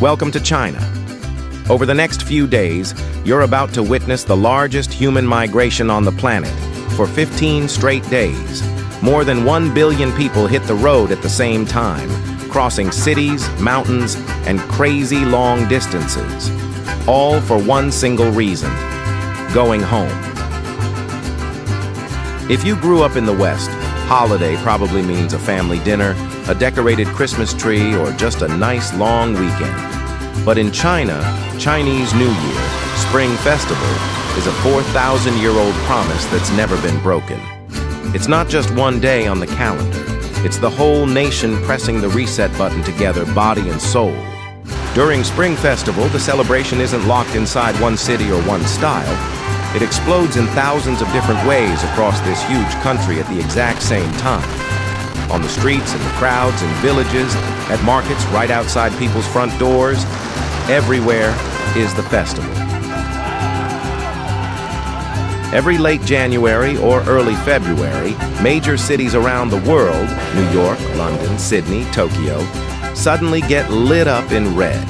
Welcome to China. Over the next few days, you're about to witness the largest human migration on the planet. For 15 straight days, more than 1 billion people hit the road at the same time, crossing cities, mountains, and crazy long distances. All for one single reason: going home. If you grew up in the West, holiday probably means a family dinner, a decorated Christmas tree, or just a nice long weekend. But in China, Chinese New Year, Spring Festival, is a 4,000-year-old promise that's never been broken. It's not just one day on the calendar. It's the whole nation pressing the reset button together, body and soul. During Spring Festival, the celebration isn't locked inside one city or one style. It explodes in thousands of different ways across this huge country at the exact same time. On the streets, in the crowds, in villages, at markets, right outside people's front doors, everywhere is the festival. Every late January or early February, major cities around the world, New York, London, Sydney, Tokyo, suddenly get lit up in red.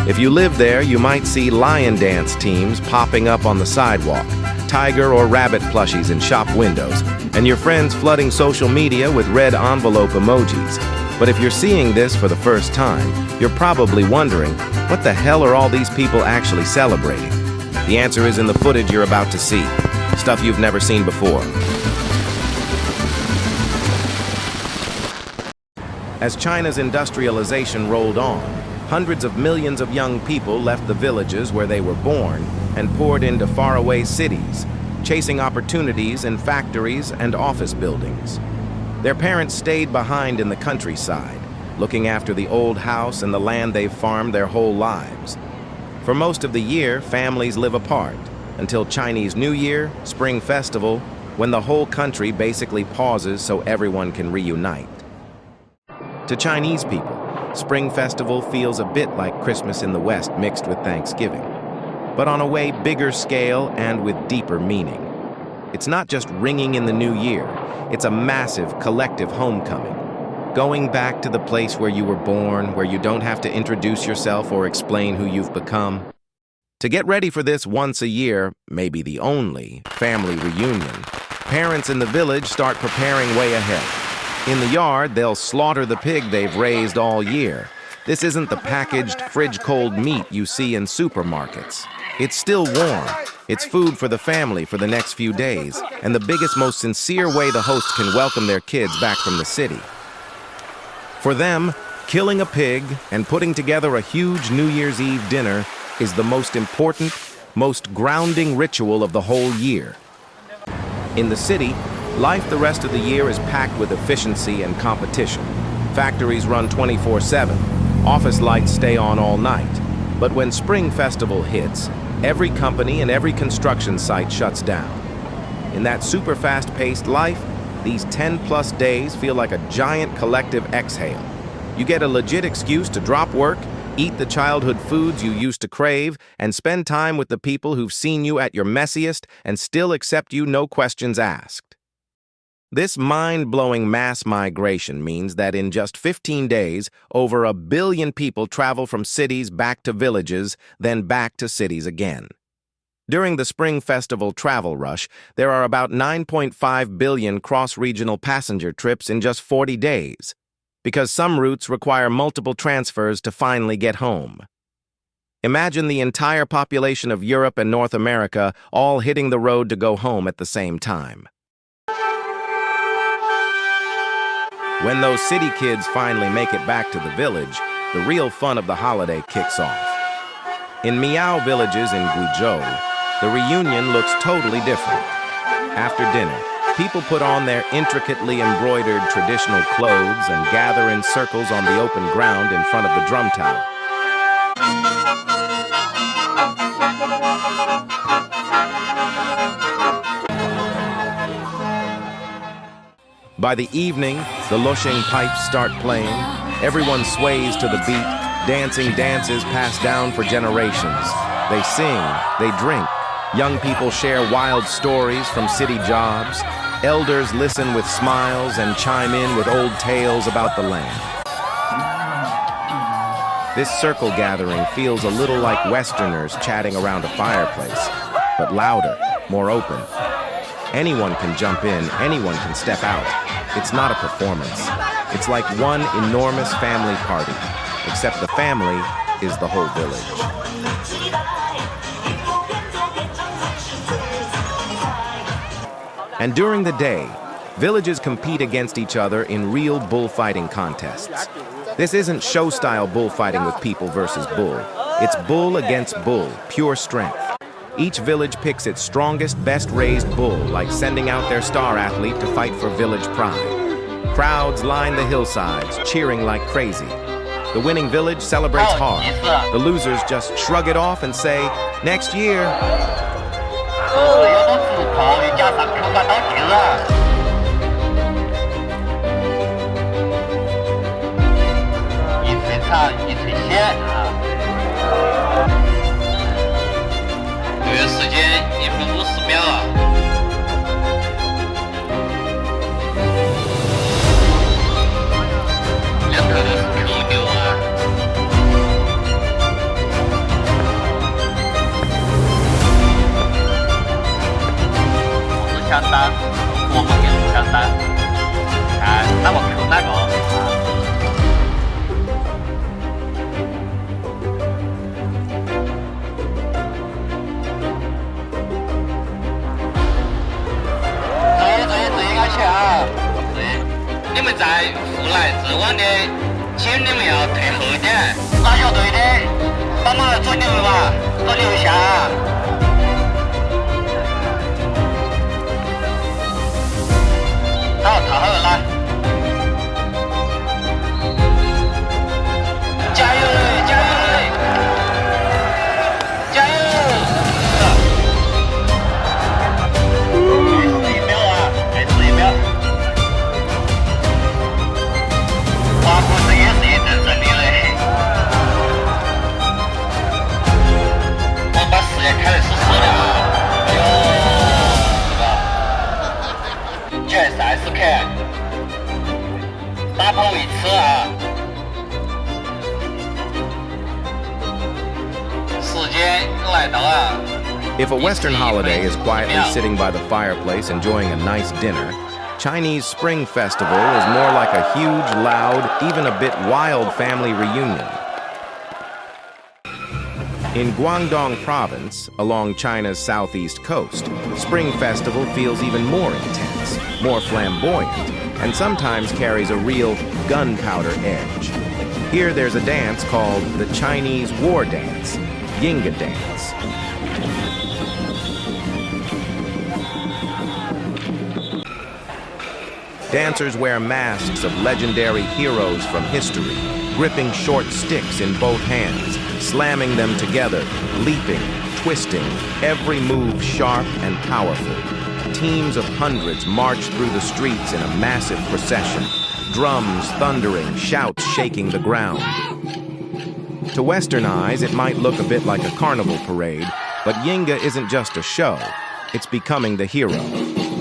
If you live there, you might see lion dance teams popping up on the sidewalk, tiger or rabbit plushies in shop windows, and your friends flooding social media with red envelope emojis. But if you're seeing this for the first time, you're probably wondering, what the hell are all these people actually celebrating? The answer is in the footage you're about to see. Stuff you've never seen before. As China's industrialization rolled on, hundreds of millions of young people left the villages where they were born and poured into faraway cities, chasing opportunities in factories and office buildings. Their parents stayed behind in the countryside, looking after the old house and the land they've farmed their whole lives. For most of the year, families live apart, until Chinese New Year, Spring Festival, when the whole country basically pauses so everyone can reunite. To Chinese people, Spring Festival feels a bit like Christmas in the West mixed with Thanksgiving, but on a way bigger scale and with deeper meaning. It's not just ringing in the new year, it's a massive collective homecoming. Going back to the place where you were born, where you don't have to introduce yourself or explain who you've become. To get ready for this once a year, maybe the only, family reunion, parents in the village start preparing way ahead. In the yard, they'll slaughter the pig they've raised all year. This isn't the packaged, fridge-cold meat you see in supermarkets. It's still warm. It's food for the family for the next few days, and the biggest, most sincere way the host can welcome their kids back from the city. For them, killing a pig and putting together a huge New Year's Eve dinner is the most important, most grounding ritual of the whole year. In the city, life the rest of the year is packed with efficiency and competition. Factories run 24/7. Office lights stay on all night. But when Spring Festival hits, every company and every construction site shuts down. In that super fast-paced life, these 10-plus days feel like a giant collective exhale. You get a legit excuse to drop work, eat the childhood foods you used to crave, and spend time with the people who've seen you at your messiest and still accept you no questions asked. This mind-blowing mass migration means that in just 15 days, over 1 billion people travel from cities back to villages, then back to cities again. During the Spring Festival travel rush, there are about 9.5 billion cross-regional passenger trips in just 40 days, because some routes require multiple transfers to finally get home. Imagine the entire population of Europe and North America all hitting the road to go home at the same time. When those city kids finally make it back to the village, the real fun of the holiday kicks off. In Miao villages in Guizhou, the reunion looks totally different. After dinner, people put on their intricately embroidered traditional clothes and gather in circles on the open ground in front of the drum tower. By the evening, the Lushing pipes start playing. Everyone sways to the beat, dancing dances passed down for generations. They sing, they drink. Young people share wild stories from city jobs. Elders listen with smiles and chime in with old tales about the land. This circle gathering feels a little like Westerners chatting around a fireplace, but louder, more open. Anyone can jump in, anyone can step out. It's not a performance. It's like one enormous family party, except the family is the whole village. And during the day, villages compete against each other in real bullfighting contests. This isn't show-style bullfighting with people versus bull. It's bull against bull, pure strength. Each village picks its strongest, best-raised bull, like sending out their star athlete to fight for village pride. Crowds line the hillsides, cheering like crazy. The winning village celebrates hard. The losers just shrug it off and say, "Next year." If a Western holiday is quietly sitting by the fireplace enjoying a nice dinner, Chinese Spring Festival is more like a huge, loud, even a bit wild family reunion. In Guangdong province, along China's southeast coast, Spring Festival feels even more intense, more flamboyant, and sometimes carries a real gunpowder edge. Here there's a dance called the Chinese War Dance, Yingge dance. Dancers wear masks of legendary heroes from history, gripping short sticks in both hands, slamming them together, leaping, twisting, every move sharp and powerful. Teams of hundreds march through the streets in a massive procession, drums thundering, shouts shaking the ground. To Western eyes, it might look a bit like a carnival parade, but Yingge isn't just a show, it's becoming the hero.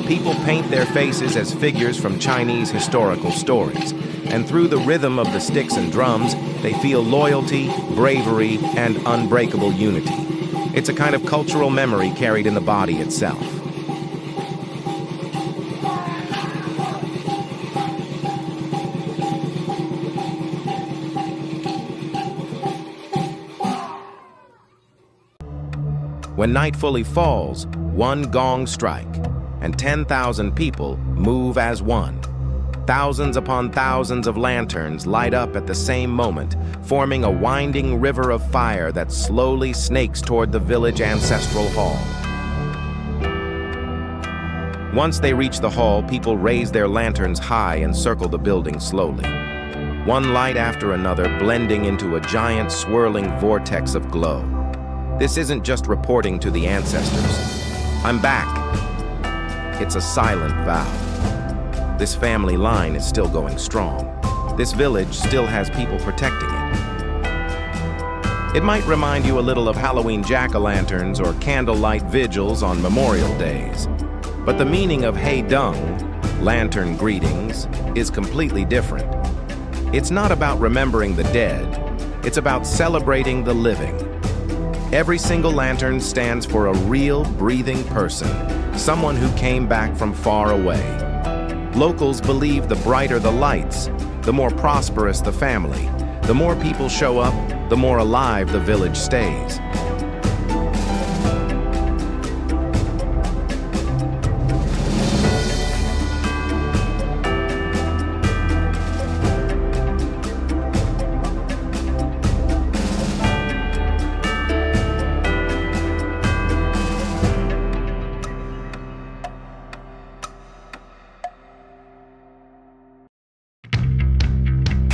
People paint their faces as figures from Chinese historical stories, and through the rhythm of the sticks and drums, they feel loyalty, bravery, and unbreakable unity. It's a kind of cultural memory carried in the body itself. When night fully falls, one gong strike, and 10,000 people move as one. Thousands upon thousands of lanterns light up at the same moment, forming a winding river of fire that slowly snakes toward the village ancestral hall. Once they reach the hall, people raise their lanterns high and circle the building slowly. One light after another blending into a giant swirling vortex of glow. This isn't just reporting to the ancestors. I'm back. It's a silent vow. This family line is still going strong. This village still has people protecting it. It might remind you a little of Halloween jack-o'-lanterns or candlelight vigils on Memorial Days. But the meaning of Hey Dung, lantern greetings, is completely different. It's not about remembering the dead. It's about celebrating the living. Every single lantern stands for a real, breathing person, someone who came back from far away. Locals believe the brighter the lights, the more prosperous the family. The more people show up, the more alive the village stays.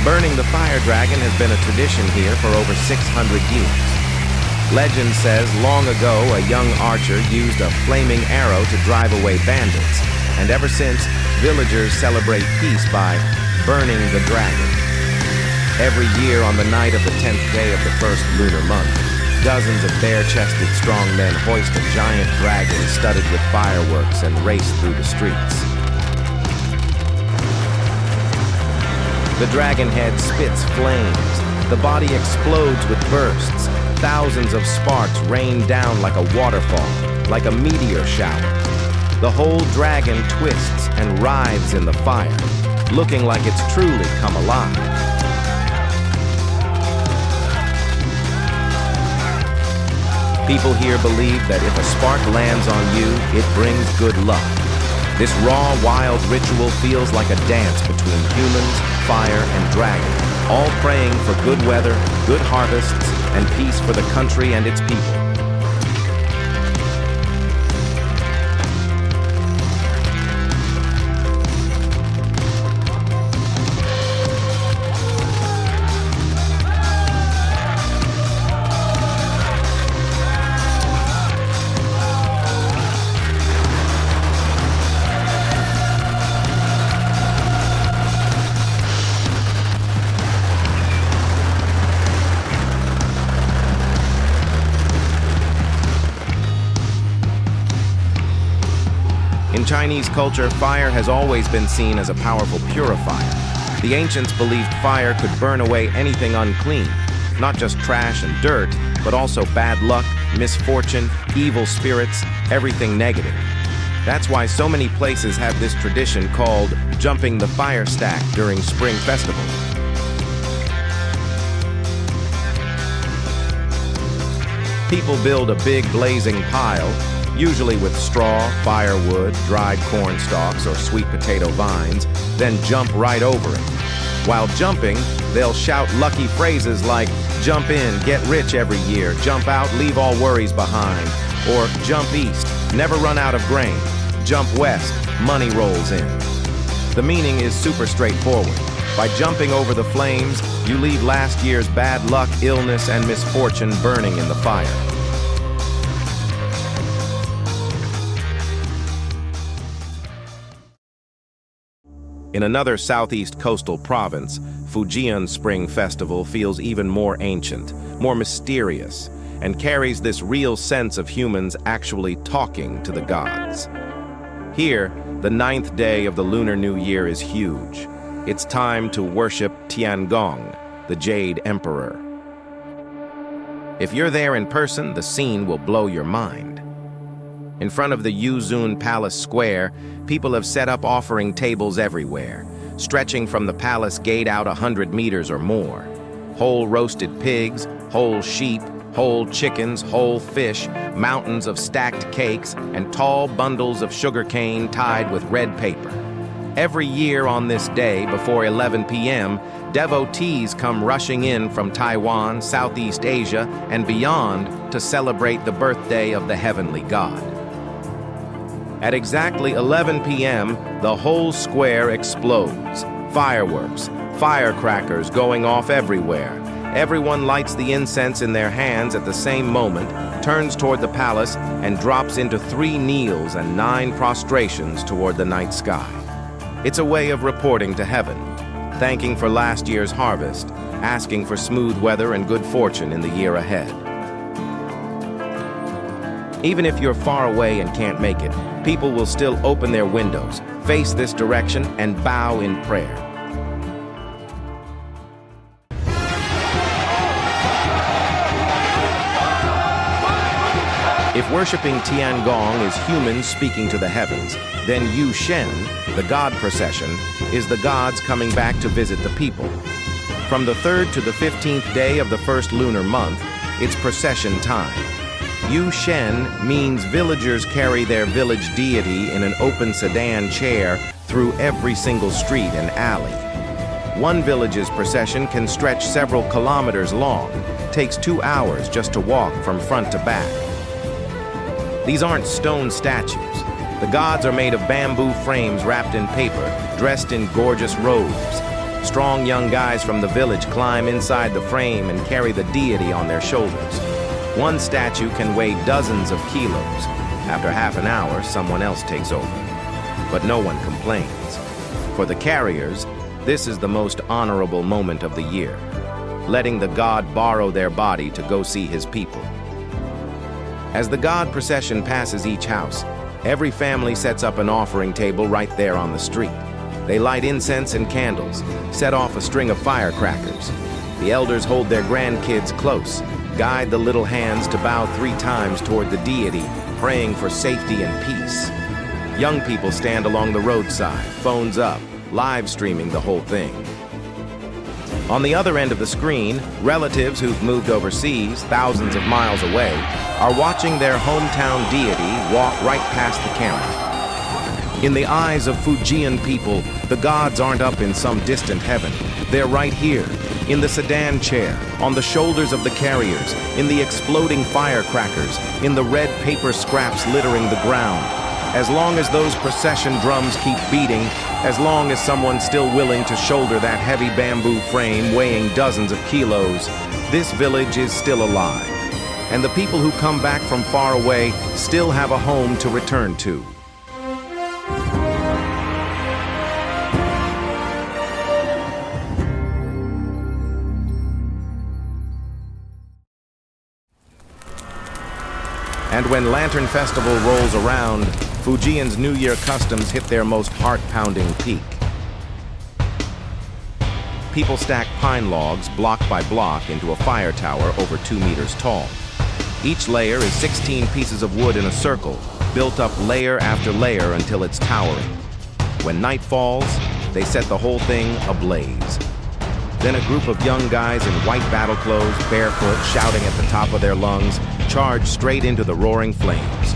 Burning the fire dragon has been a tradition here for over 600 years. Legend says long ago a young archer used a flaming arrow to drive away bandits, and ever since, villagers celebrate peace by burning the dragon. Every year on the night of the 10th day of the first lunar month, dozens of bare-chested strong men hoist a giant dragon studded with fireworks and race through the streets. The dragon head spits flames. The body explodes with bursts. Thousands of sparks rain down like a waterfall, like a meteor shower. The whole dragon twists and writhes in the fire, looking like it's truly come alive. People here believe that if a spark lands on you, it brings good luck. This raw, wild ritual feels like a dance between humans, fire, and dragon, all praying for good weather, good harvests, and peace for the country and its people. In Chinese culture, fire has always been seen as a powerful purifier. The ancients believed fire could burn away anything unclean, not just trash and dirt, but also bad luck, misfortune, evil spirits, everything negative. That's why so many places have this tradition called jumping the fire stack during spring festivals. People build a big blazing pile, usually with straw, firewood, dried corn stalks, or sweet potato vines, then jump right over it. While jumping, they'll shout lucky phrases like, "Jump in, get rich every year, jump out, leave all worries behind," or "Jump east, never run out of grain, jump west, money rolls in." The meaning is super straightforward. By jumping over the flames, you leave last year's bad luck, illness, and misfortune burning in the fire. In another southeast coastal province, Fujian Spring Festival feels even more ancient, more mysterious, and carries this real sense of humans actually talking to the gods. Here, the 9th day of the Lunar New Year is huge. It's time to worship Tiangong, the Jade Emperor. If you're there in person, the scene will blow your mind. In front of the Yuyuan Palace Square, people have set up offering tables everywhere, stretching from the palace gate out 100 meters or more. Whole roasted pigs, whole sheep, whole chickens, whole fish, mountains of stacked cakes, and tall bundles of sugarcane tied with red paper. Every year on this day, before 11 p.m., devotees come rushing in from Taiwan, Southeast Asia, and beyond to celebrate the birthday of the heavenly god. At exactly 11 p.m., the whole square explodes. Fireworks, firecrackers going off everywhere. Everyone lights the incense in their hands at the same moment, turns toward the palace, and drops into 3 kneels and 9 prostrations toward the night sky. It's a way of reporting to heaven, thanking for last year's harvest, asking for smooth weather and good fortune in the year ahead. Even if you're far away and can't make it, people will still open their windows, face this direction, and bow in prayer. If worshipping Tiangong is humans speaking to the heavens, then Yuyuan, the god procession, is the gods coming back to visit the people. From the 3rd to the 15th day of the first lunar month, it's procession time. Yuyuan means villagers carry their village deity in an open sedan chair through every single street and alley. One village's procession can stretch several kilometers long. Takes 2 hours just to walk from front to back. These aren't stone statues. The gods are made of bamboo frames wrapped in paper, dressed in gorgeous robes. Strong young guys from the village climb inside the frame and carry the deity on their shoulders. One statue can weigh dozens of kilos. After half an hour, someone else takes over. But no one complains. For the carriers, this is the most honorable moment of the year, letting the god borrow their body to go see his people. As the god procession passes each house, every family sets up an offering table right there on the street. They light incense and candles, set off a string of firecrackers. The elders hold their grandkids close, guide the little hands to bow 3 times toward the deity, praying for safety and peace. Young people stand along the roadside, phones up, live streaming the whole thing. On the other end of the screen, relatives who've moved overseas, thousands of miles away, are watching their hometown deity walk right past the camera. In the eyes of Fujian people, the gods aren't up in some distant heaven. They're right here, in the sedan chair, on the shoulders of the carriers, in the exploding firecrackers, in the red paper scraps littering the ground. As long as those procession drums keep beating, as long as someone's still willing to shoulder that heavy bamboo frame weighing dozens of kilos, this village is still alive. And the people who come back from far away still have a home to return to. And when Lantern Festival rolls around, Fujian's New Year customs hit their most heart-pounding peak. People stack pine logs block by block into a fire tower over 2 meters tall. Each layer is 16 pieces of wood in a circle, built up layer after layer until it's towering. When night falls, they set the whole thing ablaze. Then a group of young guys in white battle clothes, barefoot, shouting at the top of their lungs, charge straight into the roaring flames.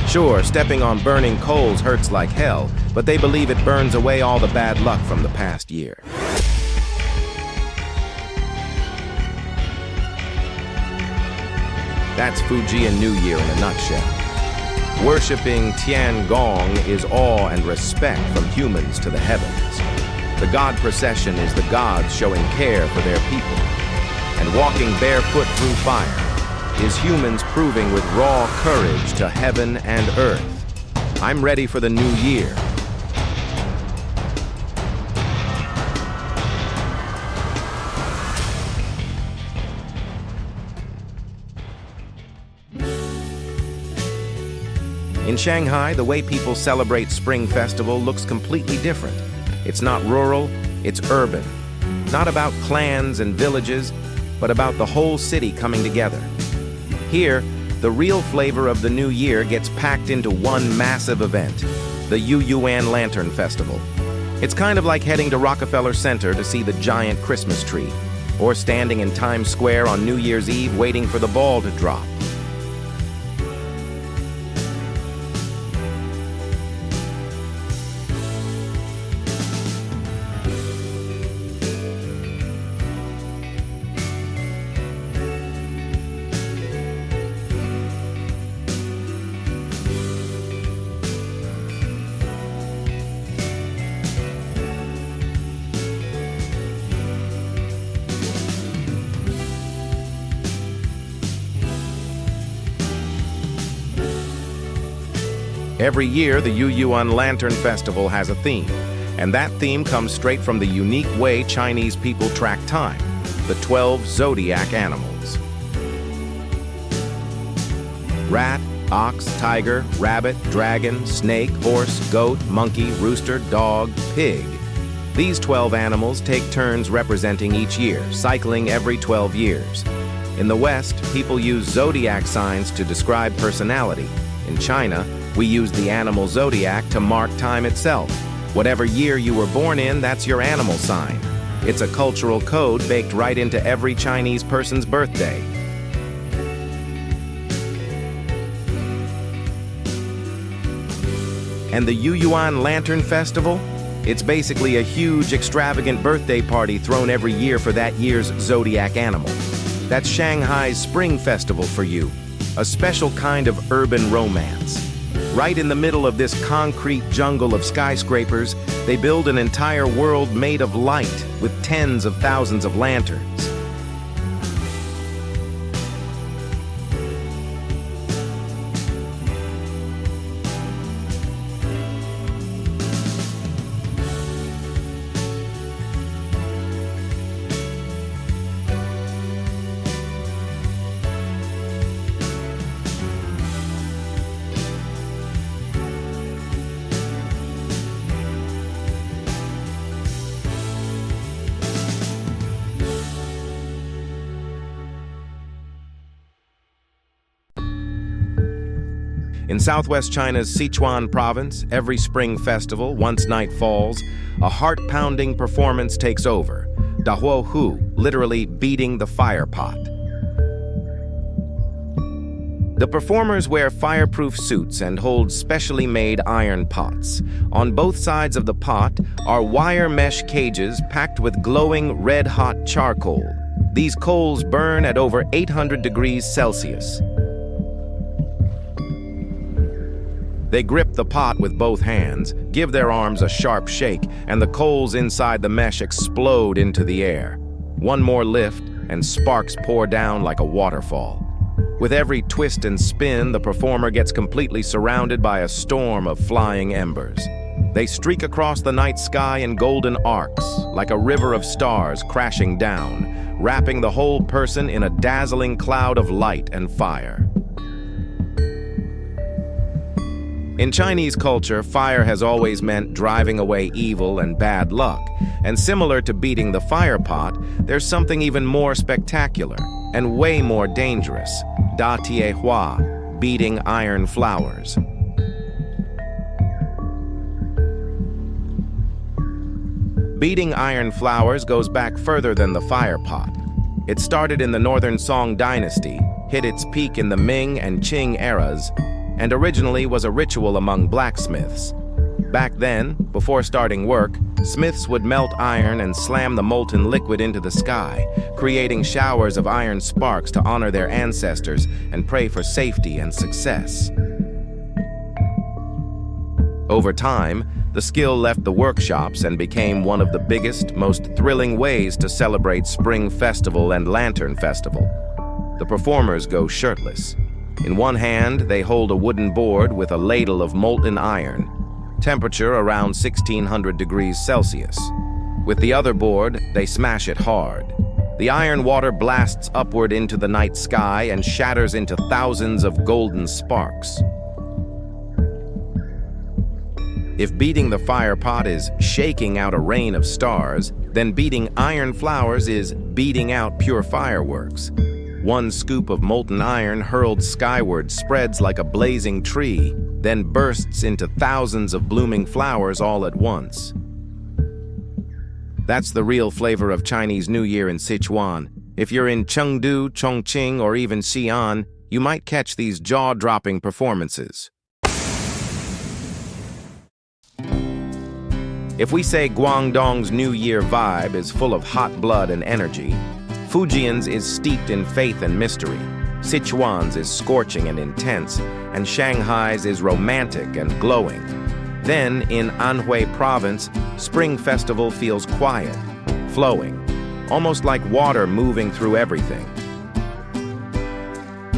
Sure, stepping on burning coals hurts like hell, but they believe it burns away all the bad luck from the past year. That's Fujian New Year in a nutshell. Worshipping Tiangong is awe and respect from humans to the heavens. The god procession is the gods showing care for their people. And walking barefoot through fire is humans proving with raw courage to heaven and earth. I'm ready for the new year. In Shanghai, the way people celebrate Spring Festival looks completely different. It's not rural, it's urban. Not about clans and villages, but about the whole city coming together. Here, the real flavor of the new year gets packed into one massive event, the Yuyuan Lantern Festival. It's kind of like heading to Rockefeller Center to see the giant Christmas tree, or standing in Times Square on New Year's Eve waiting for the ball to drop. Every year, the Yuyuan Lantern Festival has a theme, and that theme comes straight from the unique way Chinese people track time, the 12 zodiac animals. Rat, ox, tiger, rabbit, dragon, snake, horse, goat, monkey, rooster, dog, pig. These 12 animals take turns representing each year, cycling every 12 years. In the West, people use zodiac signs to describe personality. In China, we use the animal zodiac to mark time itself. Whatever year you were born in, that's your animal sign. It's a cultural code baked right into every Chinese person's birthday. And the Yuyuan Lantern Festival? It's basically a huge, extravagant birthday party thrown every year for that year's zodiac animal. That's Shanghai's Spring Festival for you, a special kind of urban romance. Right in the middle of this concrete jungle of skyscrapers, they build an entire world made of light with tens of thousands of lanterns. In southwest China's Sichuan province, every spring festival, once night falls, a heart-pounding performance takes over. Dahuo Hu, literally beating the fire pot. The performers wear fireproof suits and hold specially made iron pots. On both sides of the pot are wire mesh cages packed with glowing red-hot charcoal. These coals burn at over 800 degrees Celsius. They grip the pot with both hands, give their arms a sharp shake, and the coals inside the mesh explode into the air. One more lift, and sparks pour down like a waterfall. With every twist and spin, the performer gets completely surrounded by a storm of flying embers. They streak across the night sky in golden arcs, like a river of stars crashing down, wrapping the whole person in a dazzling cloud of light and fire. In Chinese culture, fire has always meant driving away evil and bad luck, and similar to beating the fire pot, there's something even more spectacular and way more dangerous: Da Tie Hua, beating iron flowers. Beating iron flowers goes back further than the fire pot. It started in the northern Tang Dynasty, hit its peak in the Ming and Qing eras, and originally was a ritual among blacksmiths. Back then, before starting work, smiths would melt iron and slam the molten liquid into the sky, creating showers of iron sparks to honor their ancestors and pray for safety and success. Over time, the skill left the workshops and became one of the biggest, most thrilling ways to celebrate Spring Festival and Lantern Festival. The performers go shirtless. In one hand, they hold a wooden board with a ladle of molten iron, temperature around 1600 degrees Celsius. With the other board, they smash it hard. The iron water blasts upward into the night sky and shatters into thousands of golden sparks. If beating the fire pot is shaking out a rain of stars, then beating iron flowers is beating out pure fireworks. One scoop of molten iron hurled skyward spreads like a blazing tree, then bursts into thousands of blooming flowers all at once. That's the real flavor of Chinese New Year in Sichuan. If you're in Chengdu, Chongqing, or even Xi'an, you might catch these jaw-dropping performances. If we say Guangdong's New Year vibe is full of hot blood and energy, Fujian's is steeped in faith and mystery, Sichuan's is scorching and intense, and Shanghai's is romantic and glowing. Then, in Anhui province, Spring Festival feels quiet, flowing, almost like water moving through everything.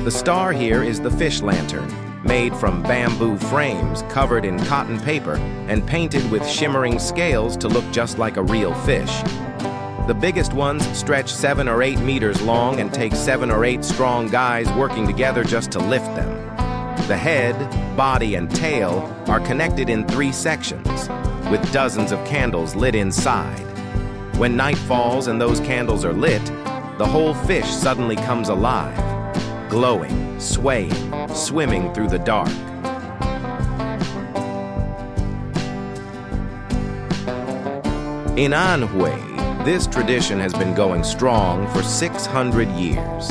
The star here is the fish lantern, made from bamboo frames covered in cotton paper and painted with shimmering scales to look just like a real fish. The biggest ones stretch 7 or 8 meters long and take 7 or 8 strong guys working together just to lift them. The head, body, and tail are connected in 3 sections, with dozens of candles lit inside. When night falls and those candles are lit, the whole fish suddenly comes alive, glowing, swaying, swimming through the dark. In Anhui, this tradition has been going strong for 600 years.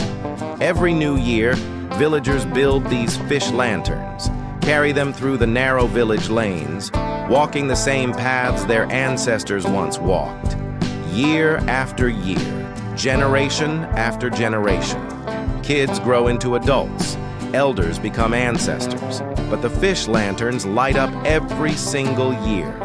Every new year, villagers build these fish lanterns, carry them through the narrow village lanes, walking the same paths their ancestors once walked. Year after year, generation after generation. Kids grow into adults, elders become ancestors, but the fish lanterns light up every single year.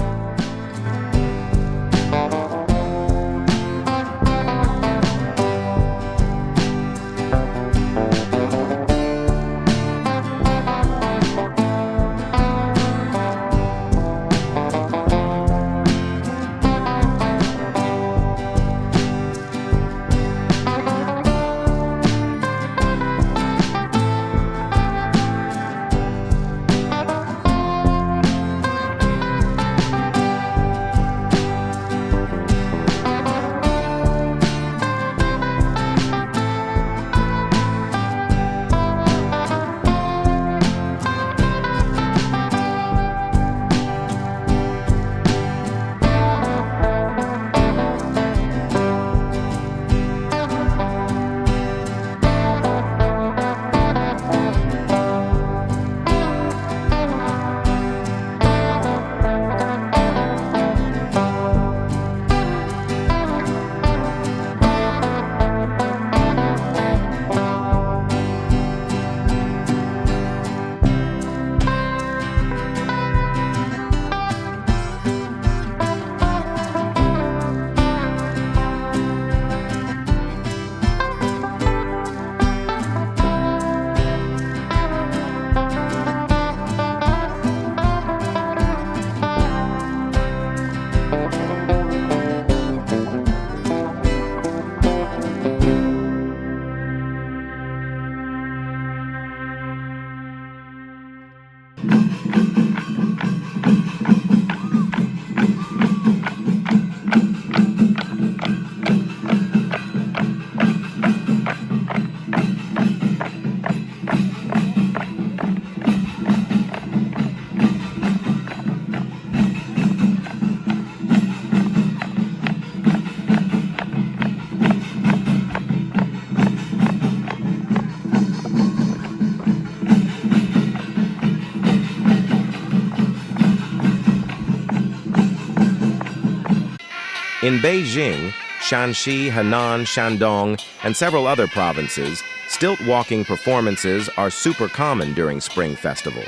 In Beijing, Shanxi, Henan, Shandong, and several other provinces, stilt walking performances are super common during Spring Festival.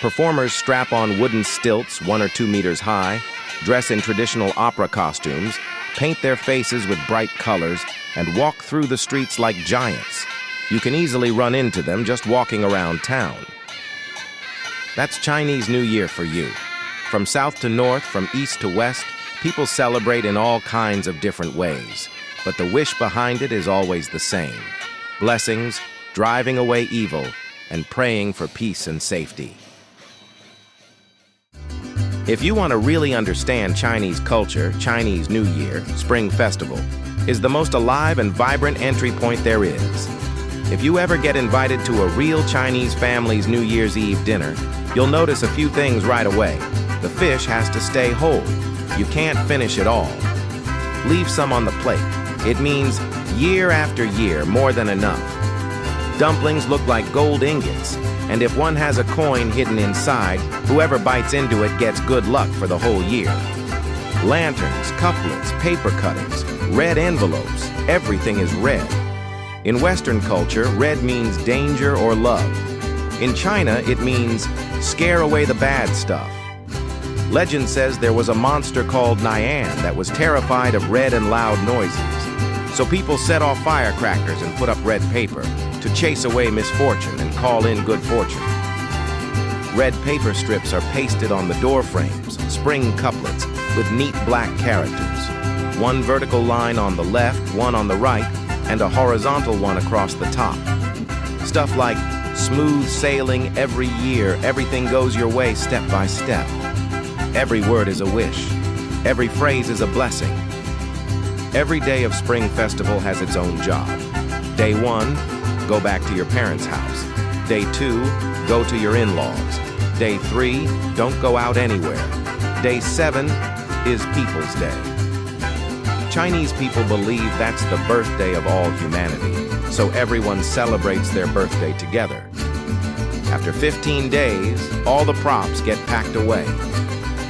Performers strap on wooden stilts 1 or 2 meters high, dress in traditional opera costumes, paint their faces with bright colors, and walk through the streets like giants. You can easily run into them just walking around town. That's Chinese New Year for you. From south to north, from east to west, people celebrate in all kinds of different ways, but the wish behind it is always the same: blessings, driving away evil, and praying for peace and safety. If you want to really understand Chinese culture, Chinese New Year, Spring Festival is the most alive and vibrant entry point there is. If you ever get invited to a real Chinese family's New Year's Eve dinner, you'll notice a few things right away. The fish has to stay whole. You can't finish it all. Leave some on the plate. It means year after year, more than enough. Dumplings look like gold ingots, and if one has a coin hidden inside, whoever bites into it gets good luck for the whole year. Lanterns, couplets, paper cuttings, red envelopes, everything is red. In Western culture, red means danger or love. In China, it means scare away the bad stuff. Legend says there was a monster called Xi'an that was terrified of red and loud noises. So people set off firecrackers and put up red paper to chase away misfortune and call in good fortune. Red paper strips are pasted on the door frames, spring couplets, with neat black characters. One vertical line on the left, one on the right, and a horizontal one across the top. Stuff like smooth sailing every year, everything goes your way step by step. Every word is a wish. Every phrase is a blessing. Every day of Spring Festival has its own job. Day 1, go back to your parents' house. Day 2, go to your in-laws. Day 3, don't go out anywhere. Day 7 is People's Day. Chinese people believe that's the birthday of all humanity, so everyone celebrates their birthday together. After 15 days, all the props get packed away.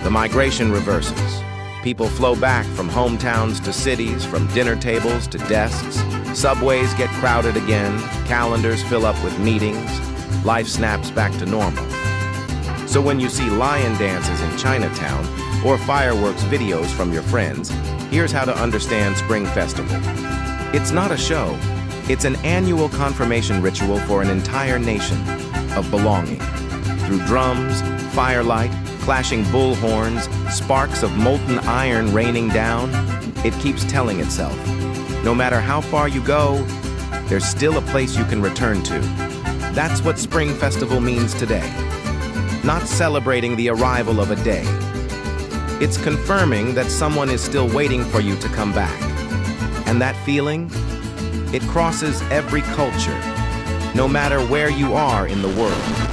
The migration reverses. People flow back from hometowns to cities, from dinner tables to desks. Subways get crowded again, calendars fill up with meetings. Life snaps back to normal. So when you see lion dances in Chinatown or fireworks videos from your friends, here's how to understand Spring Festival. It's not a show. It's an annual confirmation ritual for an entire nation of belonging. Through drums, firelight, clashing bullhorns, sparks of molten iron raining down, it keeps telling itself. No matter how far you go, there's still a place you can return to. That's what Spring Festival means today. Not celebrating the arrival of a day. It's confirming that someone is still waiting for you to come back. And that feeling, it crosses every culture, no matter where you are in the world.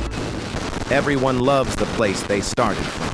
Everyone loves the place they started from.